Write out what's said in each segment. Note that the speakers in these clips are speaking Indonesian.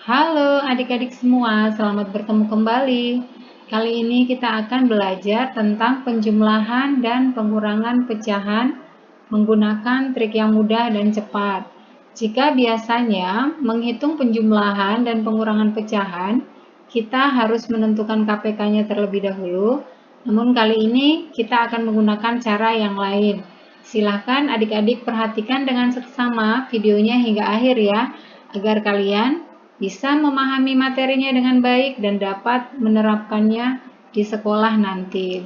Halo adik-adik semua, selamat bertemu kembali. Kali ini kita akan belajar tentang penjumlahan dan pengurangan pecahan menggunakan trik yang mudah dan cepat. Jika biasanya menghitung penjumlahan dan pengurangan pecahan, kita harus menentukan KPK-nya terlebih dahulu. Namun kali ini kita akan menggunakan cara yang lain. Silahkan adik-adik perhatikan dengan seksama videonya hingga akhir ya, agar kalian bisa memahami materinya dengan baik dan dapat menerapkannya di sekolah nanti.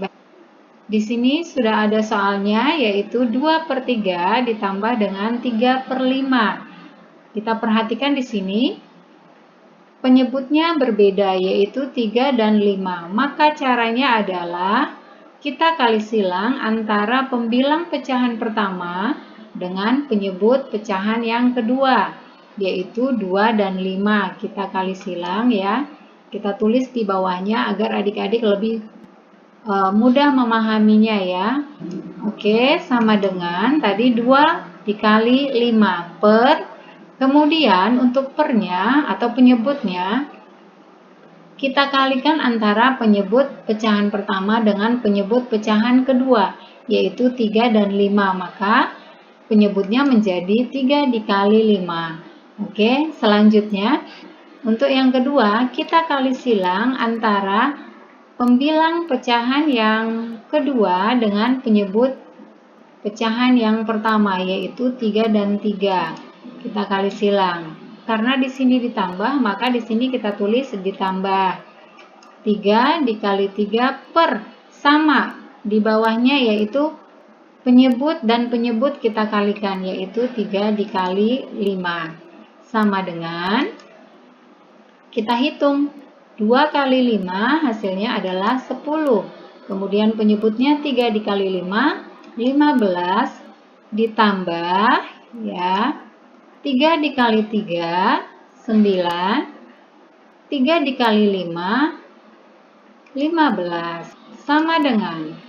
Di sini sudah ada soalnya, yaitu 2/3 ditambah dengan 3/5. Kita perhatikan di sini, penyebutnya berbeda, yaitu 3 dan 5. Maka caranya adalah kita kali silang antara pembilang pecahan pertama dengan penyebut pecahan yang kedua, yaitu 2 dan 5. Kita kali silang ya. Kita tulis di bawahnya agar adik-adik lebih mudah memahaminya ya. Oke, sama dengan tadi 2 dikali 5 per, kemudian untuk pernya atau penyebutnya kita kalikan antara penyebut pecahan pertama dengan penyebut pecahan kedua, yaitu 3 dan 5. Maka penyebutnya menjadi 3 dikali 5. Oke, selanjutnya untuk yang kedua kita kali silang antara pembilang pecahan yang kedua dengan penyebut pecahan yang pertama, yaitu 3 dan 3. Kita kali silang. Karena di sini ditambah, maka di sini kita tulis ditambah. 3 dikali 3 per, sama di bawahnya yaitu penyebut dan penyebut kita kalikan, yaitu 3 dikali 5. Sama dengan, kita hitung 2 kali 5 hasilnya adalah 10. Kemudian penyebutnya 3 dikali 5, 15 ditambah ya 3 dikali 3, 9, 3 dikali 5, 15. Sama dengan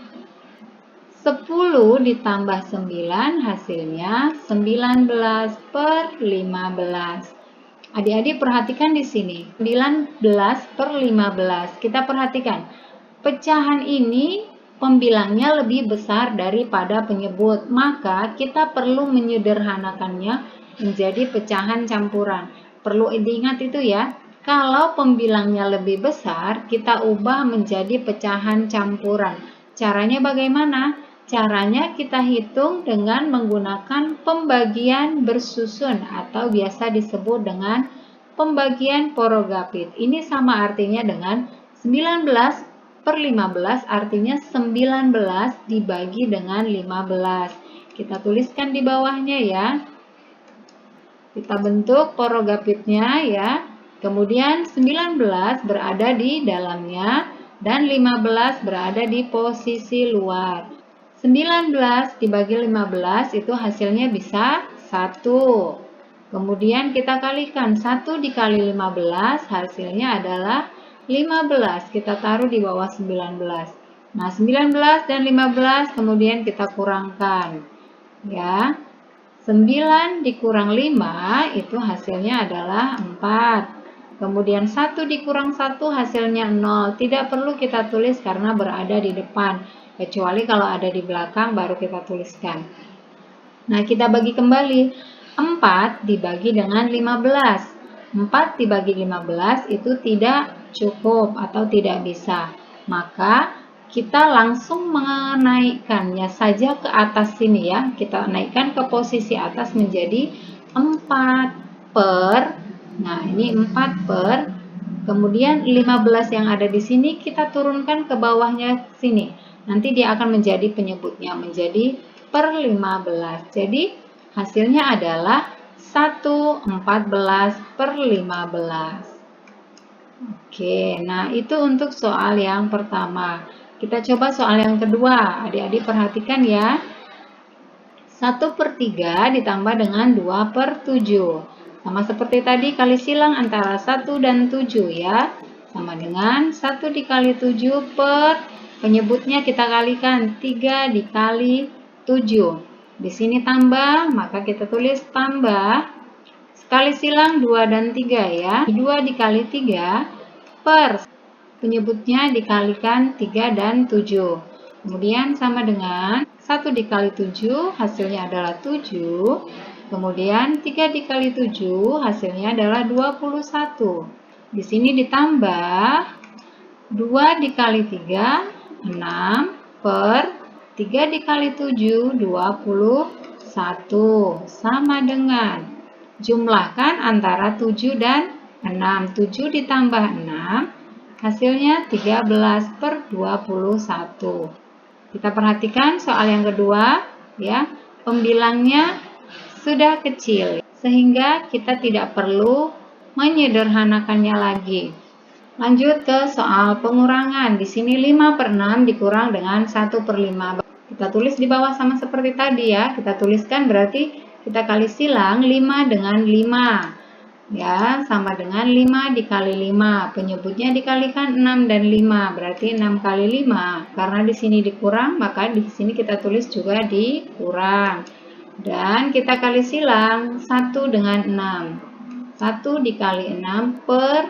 10 ditambah 9 hasilnya 19 per 15. Adik-adik perhatikan di sini, 19 per 15. Kita perhatikan, pecahan ini pembilangnya lebih besar daripada penyebut, maka kita perlu menyederhanakannya menjadi pecahan campuran. Perlu diingat itu ya, kalau pembilangnya lebih besar, kita ubah menjadi pecahan campuran. Caranya bagaimana? Caranya kita hitung dengan menggunakan pembagian bersusun atau biasa disebut dengan pembagian porogapit. Ini sama artinya dengan 19 per 15, artinya 19 dibagi dengan 15. Kita tuliskan di bawahnya ya. Kita bentuk porogapitnya ya. Kemudian 19 berada di dalamnya dan 15 berada di posisi luar. 19 dibagi 15 itu hasilnya bisa 1. Kemudian kita kalikan 1 dikali 15 hasilnya adalah 15. Kita taruh di bawah 19. Nah, 19 dan 15 kemudian kita kurangkan. Ya. 9 dikurang 5 itu hasilnya adalah 4. Kemudian 1 dikurang 1 hasilnya 0. Tidak perlu kita tulis karena berada di depan. Kecuali kalau ada di belakang baru kita tuliskan. Nah, kita bagi kembali. 4 dibagi dengan 15. 4 dibagi 15 itu tidak cukup atau tidak bisa. Maka kita langsung menaikkannya saja ke atas sini ya. Kita naikkan ke posisi atas menjadi 4 per, nah ini 4 per, kemudian 15 yang ada di sini kita turunkan ke bawahnya sini. Nanti dia akan menjadi penyebutnya, menjadi per 15. Jadi hasilnya adalah 1/14 per 15. Oke, nah itu untuk soal yang pertama. Kita coba soal yang kedua. Adik-adik perhatikan ya. 1/3 ditambah dengan 2/7. Sama seperti tadi, kali silang antara 1 dan 7 ya. Sama dengan 1 dikali 7 per, penyebutnya kita kalikan 3 dikali 7. Di sini tambah, maka kita tulis tambah. Kali silang 2 dan 3 ya. 2 dikali 3 per penyebutnya dikalikan 3 dan 7. Kemudian sama dengan 1 dikali 7 hasilnya adalah 7. Kemudian 3 dikali 7 hasilnya adalah 21. Di sini ditambah 2 dikali 3, 6 per 3 dikali 7, 21. Sama dengan jumlahkan antara 7 dan 6. 7 ditambah 6 hasilnya 13 per 21. Kita perhatikan soal yang kedua ya. Pembilangnya sudah kecil sehingga kita tidak perlu menyederhanakannya lagi. Lanjut ke soal pengurangan. Di sini 5 per 6 dikurang dengan 1 per 5. Kita tulis di bawah sama seperti tadi ya. Kita tuliskan berarti kita kali silang 5 dengan 5. Ya, sama dengan 5 dikali 5. Penyebutnya dikalikan 6 dan 5. Berarti 6 kali 5. Karena di sini dikurang, maka di sini kita tulis juga dikurang. Dan kita kali silang 1 dengan 6. 1 dikali 6 per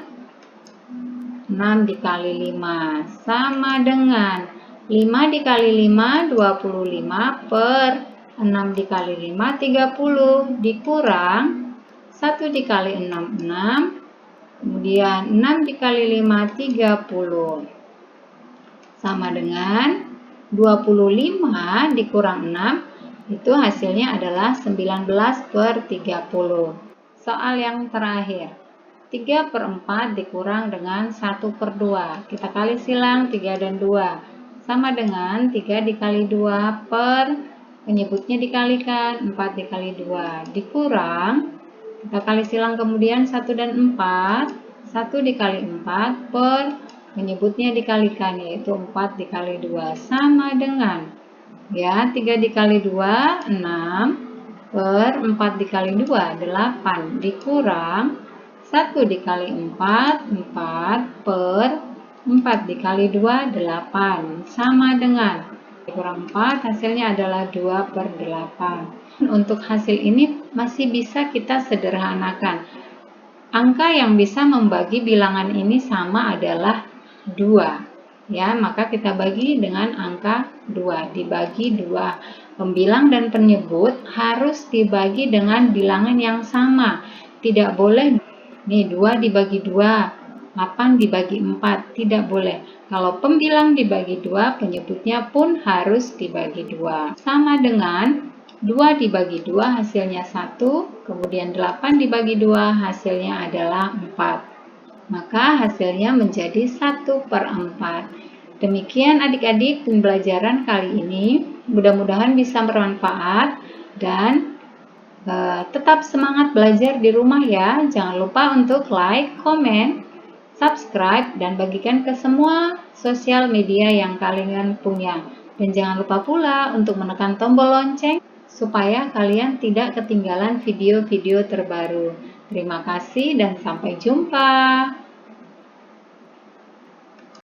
6 dikali 5. Sama dengan 5 dikali 5, 25 per 6 dikali 5, 30. Dikurang 1 dikali 6, 6. Kemudian 6 dikali 5, 30. Sama dengan 25 dikurang 6. Itu hasilnya adalah 19 per 30. Soal yang terakhir. 3 per 4 dikurang dengan 1 per 2. Kita kali silang 3 dan 2. Sama dengan 3 dikali 2 per penyebutnya dikalikan 4 dikali 2. Dikurang, kita kali silang kemudian 1 dan 4. 1 dikali 4 per penyebutnya dikalikan yaitu 4 dikali 2. Sama dengan ya 3 dikali 2, 6 per 4 dikali 2, 8. Dikurang 1 dikali 4, 4 per 4 dikali 2, 8. Sama dengan dikurang 4 hasilnya adalah 2 per 8. Untuk hasil ini masih bisa kita sederhanakan. Angka yang bisa membagi bilangan ini sama adalah 2. Ya, maka kita bagi dengan angka 2. Dibagi 2. Pembilang dan penyebut harus dibagi dengan bilangan yang sama. Tidak boleh nih 2 dibagi 2, 8 dibagi 4. Tidak boleh. Kalau pembilang dibagi 2, penyebutnya pun harus dibagi 2. Sama dengan 2 dibagi 2 hasilnya 1, kemudian 8 dibagi 2 hasilnya adalah 4. Maka hasilnya menjadi 1 per 4. Demikian adik-adik pembelajaran kali ini. Mudah-mudahan bisa bermanfaat dan tetap semangat belajar di rumah ya. Jangan lupa untuk like, komen, subscribe, dan bagikan ke semua sosial media yang kalian punya. Dan jangan lupa pula untuk menekan tombol lonceng supaya kalian tidak ketinggalan video-video terbaru. Terima kasih dan sampai jumpa.